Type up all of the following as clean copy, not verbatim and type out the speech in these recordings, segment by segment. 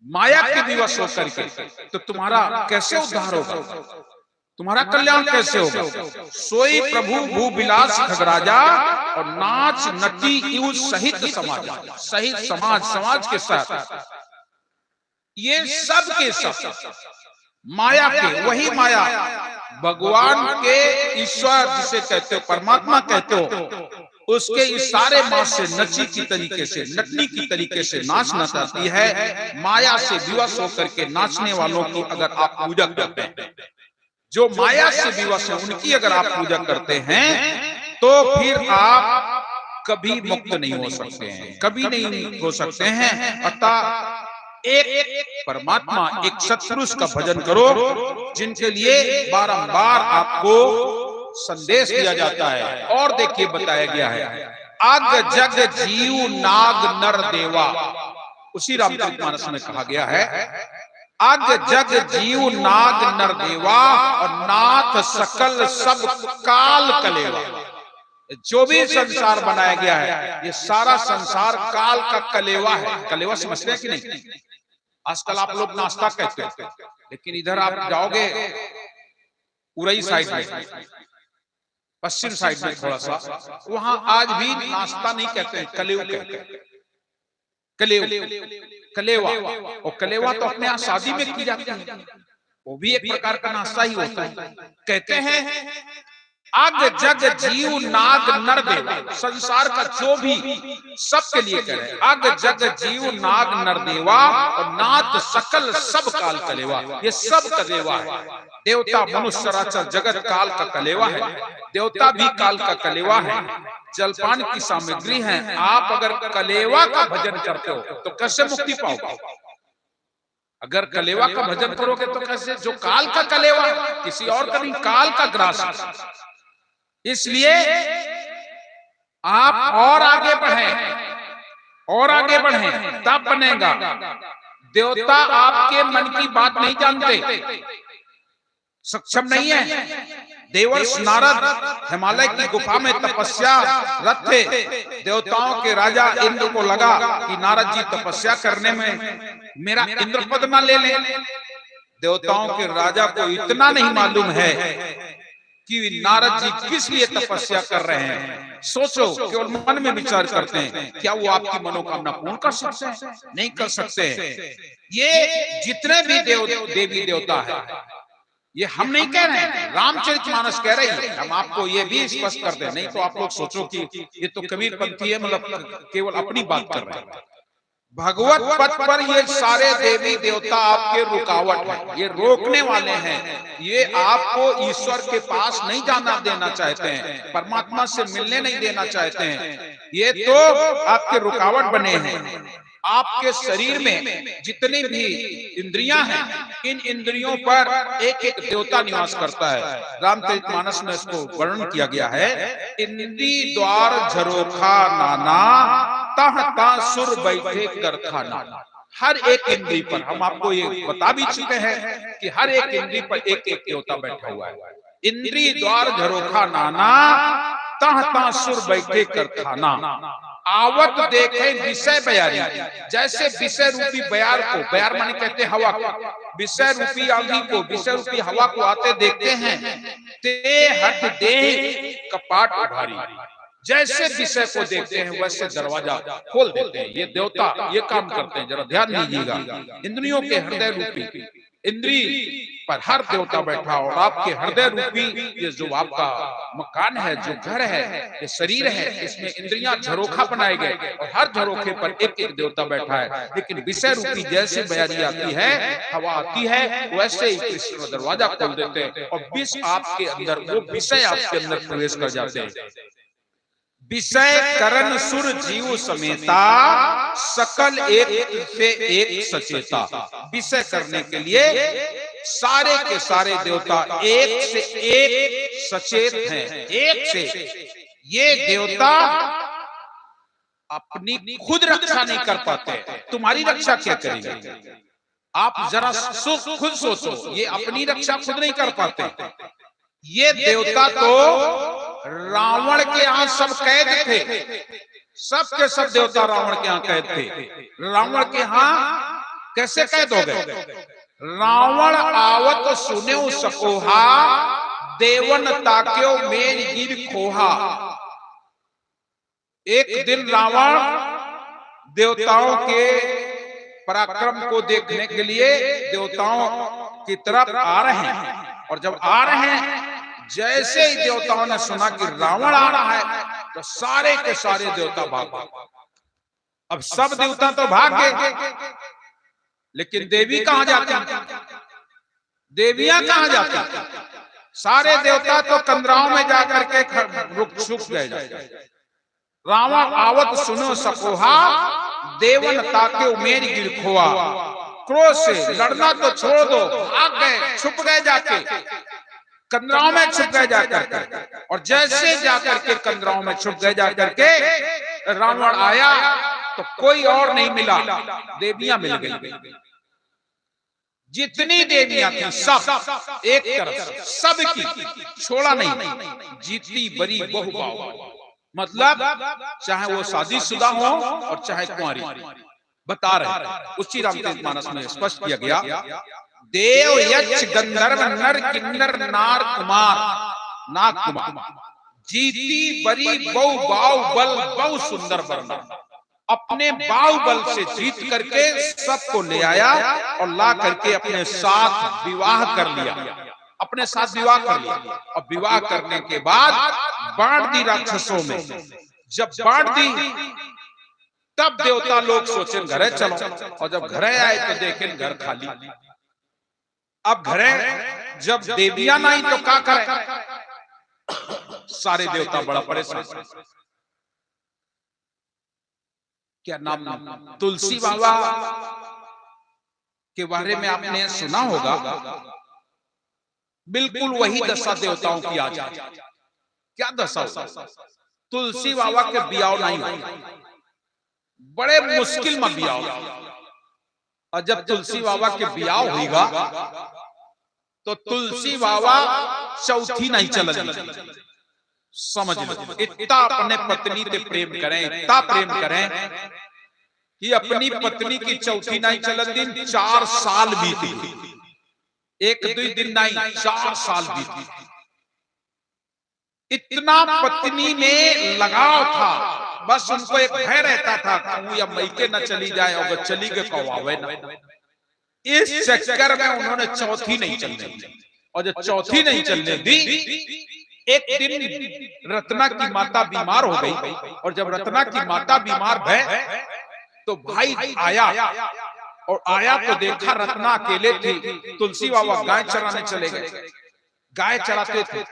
माया के विवश होकर के, तो तुम्हारा कैसे उद्धार होगा, तुम्हारा कल्याण कैसे होगा। सोई प्रभु भू विलास खगराजा और नाच नटी इउ सहित समाज, सहित समाज, समाज के साथ, ये सब के सब माया के, वही माया भगवान के, ईश्वर जिसे कहते हो, परमात्मा कहते हो, उसके इशारे मास से नची की तरीके से, नटनी की तरीके से नाचना चाहती है। माया से विवश होकर के नाचने वालों की अगर आप पूजा करते हैं, जो माया से विवश है उनकी अगर आप पूजा करते हैं, तो फिर आप कभी मुक्त नहीं हो सकते हैं, कभी नहीं हो सकते हैं। अतः एक परमात्मा, एक सत्पुरुष का भजन करो, जिनके लिए बारंबार आपको संदेश दिया जाता है। और देखिए बताया गया है, अग जग जीव नाग नर देवा, उसी रामचरितमानस में कहा गया है, अग जग जीव नाग नर देवा और नाथ सकल सब काल कलेवा। जो भी संसार बनाया गया है, ये सारा संसार काल का कलेवा है। कलेवा समझते हैं कि नहीं? आजकल आप लोग नाश्ता कहते हैं, लेकिन इधर आप जाओगे उरई साइड में, पश्चिम साइड में थोड़ा सा, वहां आज भी नाश्ता नहीं कहते हैं, कलेव कहते हैं। कलेव, कलेवा। और कलेवा तो अपने यहाँ शादी में की जाती है, वो भी एक प्रकार का नाश्ता ही होता है। कहते हैं अग जग जीव नाग नर देवा, संसार का जो भी, सबके लिए कह रहे हैं, अग जग जीव नाग नर देवा और नाथ सकल सब काल कलेवा। ये सब कलेवा है। देवता मनुष्य चराचर जगत काल का कलेवा है। देवता भी काल का कलेवा है, जलपान की सामग्री है। आप अगर कलेवा का भजन करते हो तो कैसे मुक्ति पाओगे? अगर कलेवा का भजन करोगे तो कैसे? जो काल का कलेवा, किसी और का नहीं, काल का ग्रास। इसलिए आप और आगे बढ़ें, और आगे बढ़ें, तब बनेगा। देवता आपके मन की बात नहीं जानते, सक्षम नहीं है। देवर्ष नारद हिमालय की गुफा में तपस्या रत थे। देवताओं के राजा इंद्र को लगा कि नारद जी तपस्या करने में मेरा इंद्र पद न ले लें। देवताओं के राजा को इतना नहीं मालूम है कि नारद जी किस लिए तपस्या कर रहे हैं। सोचो, केवल मन में विचार करते हैं, क्या वो आपकी मनोकामना पूर्ण कर सकते हैं? नहीं कर सकते हैं। ये जितने भी देवी देवता है, ये हम नहीं कह रहे हैं, रामचरितमानस कह रही है। हम आपको ये भी स्पष्ट कर दें, नहीं तो आप लोग सोचो कि ये तो कबीर पंथी है, मतलब केवल अपनी बात कर रहे हैं। भगवत पथ पर ये सारे देवी देवता आपके रुकावट है, ये रोकने वाले हैं। ये आपको ईश्वर के पास नहीं जाना देना चाहते हैं, परमात्मा से मिलने नहीं देना चाहते हैं। ये तो आपके रुकावट बने हैं। आपके शरीर में जितनी भी इंद्रियां हैं, इन इंद्रियों पर एक एक देवता निवास करता है। रामचरितमानस में इसको वर्णन किया गया है, इंद्री द्वार झरोखा नाना तह ता सुर बैठे करखा नाना। हर एक इंद्री पर, हम आपको ये बता भी चुके हैं कि हर एक इंद्री पर एक एक देवता बैठा हुआ है। इंद्री द्वार झरोखा नाना तह ता सुर बैठे करखा नाना। आवत देखे विषय बयारी, जैसे विषय रूपी बयार को, बयार माने कहते हैं हवा को, विषय रूपी आंधी को, विषय रूपी हवा को आते देखते हैं, ते हट दे कपाट उभारी। जैसे विषय को देखते हैं वैसे दरवाजा खोल देते हैं। ये देवता ये काम करते हैं, जरा ध्यान दीजिएगा। इंद्रियों के हृदय रूपी इंद्री पर हर देवता बैठा, और आपके हृदय रूपी ये जो आपका मकान है, जो घर है, ये शरीर है, इसमें इंद्रियां झरोखा बनाए गए, और हर झरोखे पर एक एक देवता बैठा है। लेकिन विषय रूपी जैसे बयारी आती है, हवा आती है, वैसे ही कृष्ण दरवाजा खोल देते हैं और विष आपके अंदर, वो विषय आपके अंदर प्रवेश कर जाते हैं। विषय करण सुर जीव समेता सकल एक से एक सचेता। विषय करने के लिए सारे के सारे देवता एक से एक सचेत हैं, एक से। ये देवता अपनी खुद रक्षा नहीं कर पाते, तुम्हारी रक्षा क्या करेंगे? आप जरा खुद सोचो, ये अपनी रक्षा खुद नहीं कर पाते। ये देवता तो रावण के यहाँ सब कैद थे, सब के सब देवता रावण के यहाँ कैद थे। रावण के यहाँ कैसे कह दोगे? रावण आवत सुन्यो सकोहा, देवन ताक्यो मेर गिर खोहा। एक दिन रावण देवताओं के पराक्रम को देखने के लिए देवताओं की तरफ आ रहे हैं, और जब आ रहे हैं, जैसे ही देवताओं ने सुना कि रावण आ रहा है, तो सारे के सारे देवता भाग गए। अब सब देवता तो भाग गए, लेकिन देवी कहां जाती? देवियां कहां जाती? सारे देवता तो कंदराओं में जाकर के रुक छुप गए। रावण आवत सुनो सकोहा, देवन ताके उमेर गिर खोआ। क्रोध से लड़ना तो छोड़ दो, भाग गए, छुप गए, जाके कंदराओं में छुप गए जाकर। और जैसे जाकर के कंदराओं में छुप गए जाकर के, रावण आया तो कोई और नहीं मिला, देवियां मिल गई। जितनी देवियां थी सब एक तरफ, सबकी छोड़ा नहीं। जीती बरी बहु बाऊ, मतलब चाहे वो शादीशुदा हो और चाहे कुंवारी, बता रहे। उसी रामचरितमानस में स्पष्ट किया गया, देव यक्ष गंधर्व नर किन्नर नार कुमार, नाग कुमार, जीती बरी बहु बाहुबल बहु सुंदर वरना। अपने बाहुबल से जीत करके सबको ले आया और ला करके अपने साथ विवाह कर लिया, अपने साथ विवाह कर लिया। और विवाह करने के बाद बांट दी राक्षसों में। जब बांट दी, तब देवता लोग सोचे घरे चलो, और जब घरे आए तो देखे घर खाली। अब घरे जब देवियां नहीं तो क्या करे? सारे देवता बड़ा परेशान। क्या नाम? तुलसी बाबा के बारे में आपने सुना होगा। बिल्कुल वही दशा देवताओं की आ जाए। क्या दशा? तुलसी बाबा के बियाह नहीं हुआ, बड़े मुश्किल में बियाह। और जब तुलसी बाबा के बियाह होगा तो तुलसी बाबा चौथी नहीं चलेगी। समझ लो, इतना अपने पत्नी से प्रेम करें, इतना प्रेम करें कि अपनी पत्नी की चौथी नहीं चलन दिन 4 साल बीती। 1-2 दिन नहीं, 4 साल बीती। इतना पत्नी में लगाव था, बस उनको एक भय रहता था कहूं या मैके न चली जाए, और चली गए कौवावे न। इस चक्कर में उन्होंने चौथी नहीं चलने दी। और जब चौथी नहीं चलने दी, एक दिन रत्ना की माता बीमार हो गई। और जब रत्ना की माता बीमार भय तो भाई आया, और आया तो देखा रत्ना अकेले थी। तुलसी बाबा गाय चराने चले गए, गाय चराते थे।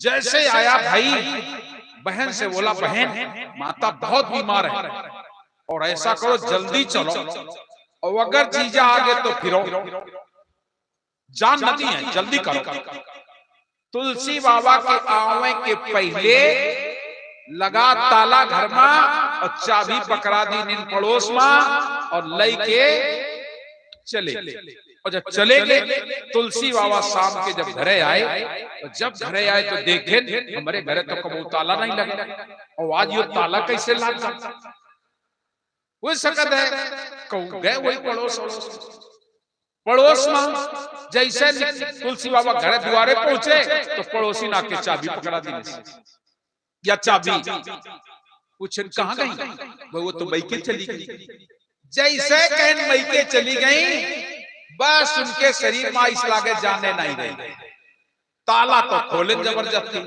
जैसे आया भाई, बहन से बोला, बहन माता बहुत बीमार है, और ऐसा करो जल्दी चलो, और अगर जीजा आ गए तो फिरो, जान नदी है, जल्दी करो। तुलसी बाबा के आवे के पहले लगा ताला घर में, और चाबी पकड़ा दी इन पड़ोस में, और लई के चले। और जब चले गए, तुलसी बाबा शाम के जब घरे आए, तो जब घरे आए तो देखे हमारे घरे तो कबू ताला नहीं लगा, और आज ये ताला कैसे लग गया? वो सकत है कहूं गए वही पड़ोस में। जैसे तुलसी बाबा घरे द्वारे पहुंचे तो पड़ोसी ना के चाबी पकड़ा दी, या चाबी पूछे कहां गई? वो तो मैके चली गई। जैसे कहन मैके चली गई, बस उनके शरीर में इस लागे जाने नहीं रही। ताला तो खोले जबरदस्ती,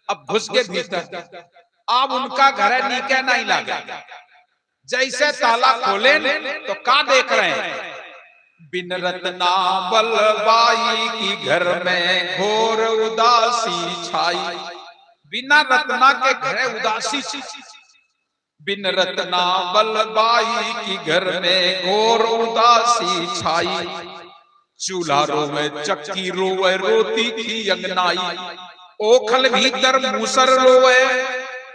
अब घुस के भीतर, अब उनका घर नीचे नहीं लगा। जैसे ताला खोले तो क्या देख रहे हैं? बिन रत्ना बलबाई की घर में घोर उदासी छाई। बिना रत्ना के घर उदासी, बिन रत्ना बलबाई की घर में घोर उदासी छाई। चूल्हा रोवे चक्की रोवे रोती थी अंगनाई, ओखल भीतर मूसर रोवे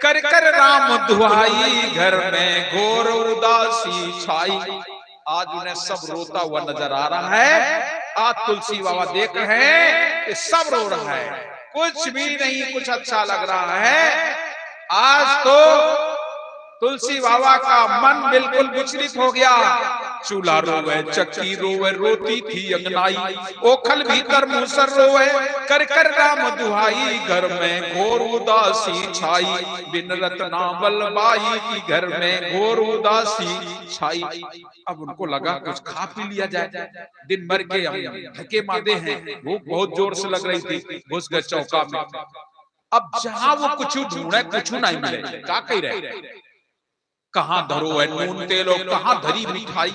कर कर राम दुहाई। घर में घोर उदासी छाई। आज उन्हें सब रोता हुआ नजर आ रहा है। आज तुलसी बाबा देख रहे हैं कि सब रो रहा है, कुछ भी नहीं कुछ अच्छा लग रहा है। आज तो तुलसी बाबा का मन बिल्कुल विचलित हो गया। चूल्हा रोवे, चक्की रोवे, रोती थी अंगनाई, ओखल भीतर मूसर रोवे, कर कर राम दुहाई, घर में घोर उदासी छाई, बिन रत्नावल बाई की घर में घोर उदासी छाई। अब उनको लगा कुछ खा पी लिया जाए, दिन भर के थके मादे हैं, भूख बहुत जोर से लग रही थी, घुस गए चौका में। अब जहां वो कुछ ढूंढे कुछ नहीं मिले, क्या कह रहे, कहां धरो है नून तेल और कहां धरी मिठाई।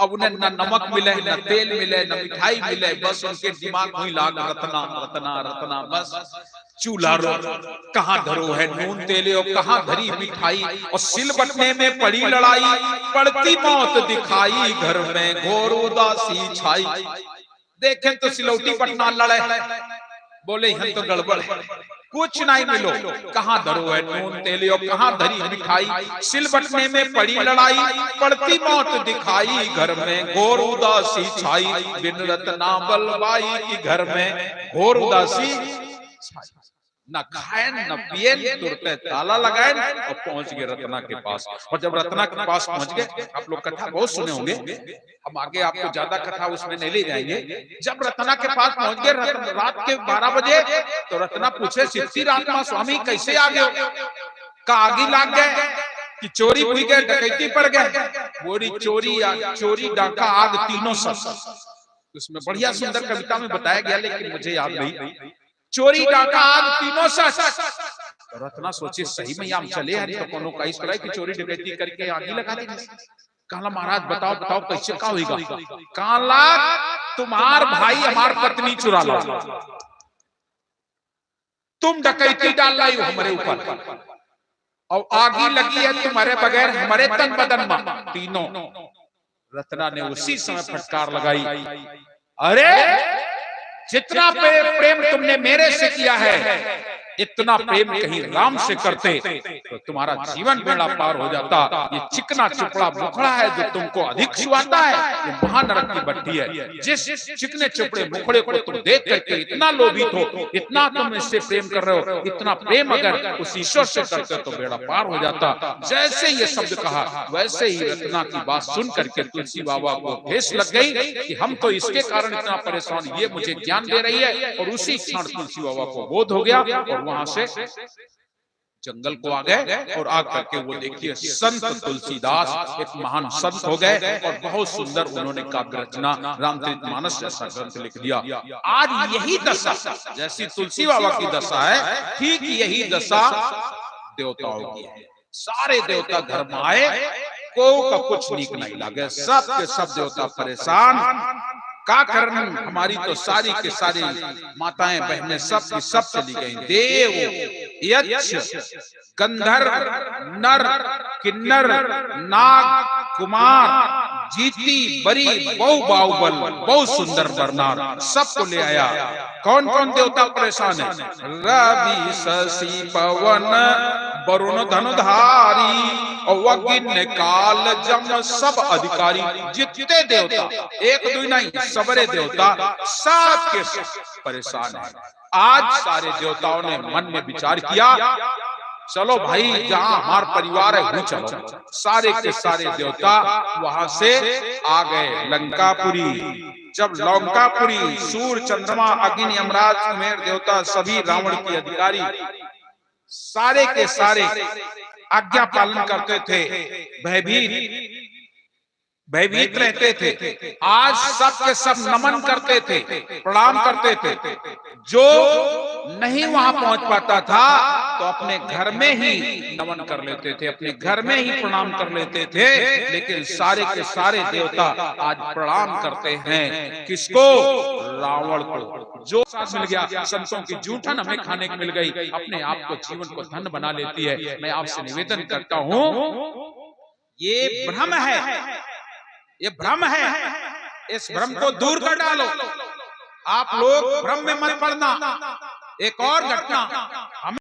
अब उन्हें न नमक मिले, न तेल मिले, न मिठाई मिले, बस उनके दिमाग में लाग रत्ना रत्ना रत्ना, बस चूल्हा रो कहां धरो है नून तेल और कहां धरी मिठाई, और सिल बटने में पड़ी लड़ाई, पड़ती मौत दिखाई, घर में घोर उदासी छाई। देखें तो सिलौटी पटना लड़े, बोले हम तो गड़बड़ है, कुछ नहीं मिलो, कहां धरो है नून तेल और कहां धरी मिठाई, सिल बटने में पड़ी लड़ाई, पड़ती मौत दिखाई, घर में घोर उदासी छाई, बिन रत्नावल बाई की घर में घोर उदासी छाई। न खाए न पिए, तुरते ताला लगाए और पहुंच गए रत्ना के पास। और जब रत्ना के पास पहुंच गए, आप लोग कथा बहुत सुने होंगे, हम आगे आपको ज्यादा कथा उसमें नहीं ले जाएंगे। जब रत्ना के पास पहुंच गए रात के 12 बजे, तो रत्ना पूछे, सिद्धिरात्मा स्वामी कैसे आ गए, का आगे लाग गए कि चोरी हुई गए, डकैती पड़ गए। बोरी चोरी डाका आग तीनों सब, उसमें बढ़िया सुंदर कविता में बताया गया, लेकिन मुझे याद नहीं। चोरी डाका आग तीनों सच। तो रत्ना सोचे सही में हम चले हैं तो कोनो का इस तरह की चोरी डकैती करके आगे लगा दी। कहला महाराज बताओ बताओ कैसे का होगा। कहला तुम्हार भाई हमार पत्नी चुरा ला, तुम डकैती डाल लाई हो हमारे ऊपर, और आगे लगी है तुम्हारे बगैर हमारे तन बदन में तीनों। रत्ना ने उसी समय फटकार लगाई, अरे जितना प्रेम तुमने मेरे से किया है, इतना प्रेम कहीं राम से करते तो तुम्हारा जीवन बेड़ा पार हो जाता। ये चिकना चुपड़ा मुखड़ा है जो तुमको अधिक छुआता है, ये महानरक की भट्टी है। जिस चिकने चुपड़े मुखड़े को तुम देख करके इतना लोभित हो, इतना तुम इससे प्रेम कर रहे हो, इतना प्रेम अगर उस ईश्वर से करते तो बेड़ा पार हो जाता। जैसे ये शब्द कहा, वैसे ही रत्ना की बात सुन करके तुलसी बाबा को ठेस लग गई कि हम तो इसके कारण इतना परेशान, ये मुझे ज्ञान दे रही है। और उसी क्षण तुलसी बाबा को बोध हो गया, और वहां से जंगल को आ गए, और आ करके वो देखिए संत तुलसीदास एक महान संत हो गए, और बहुत सुंदर उन्होंने काव्य रचना रामचरितमानस जैसा ग्रंथ लिख दिया। आज यही दशा, जैसी तुलसी बाबा की दशा है, ठीक यही दशा देवताओं की है। सारे देवता घर में आए, को का कुछ नीक नहीं लगे, सब के सब देवता परेशान। का कारण हमारी तो सारी के सारी माताएं बहनें सब की सब चली गई। देव यक्ष गंधर्व नर किन्नर नाग कुमार जीती बरी बहु बाहुबल बहु सुंदर बरनार सबको ले आया। कौन कौन देवता परेशान है? रवि शशि पवन वरुण धनुधारी और अग्नि काल जम सब अधिकारी। जितने देवता, एक दो नहीं, सबरे देवता सब के सब परेशान है। आज सारे देवताओं ने मन में विचार किया, चलो भाई जहां हमारा परिवार है वहीं चलो। सारे के सारे देवता वहां से आ गए लंकापुरी। जब लंकापुरी सूर्य चंद्रमा अग्नि यमराज कुमेर देवता सभी रावण के अधिकारी सारे के सारे आज्ञा पालन करते थे, भयभीत रहते थे। आज सब के सब नमन करते थे, प्रणाम करते थे। जो नहीं वहां पहुंच पाता था तो अपने घर में ही नमन कर लेते थे, अपने घर में ही प्रणाम कर लेते थे। लेकिन सारे के सारे देवता आज प्रणाम करते हैं किसको? रावण को। जो मिल गया, संतों की जूठन हमें खाने को मिल गई, अपने आप को जीवन को धन्य बना लेती है। मैं आपसे निवेदन करता हूं, ये भ्रम है, ये भ्रम है, इस भ्रम को दूर कर डालो। आप लोग भ्रम में मत पड़ना। एक और घटना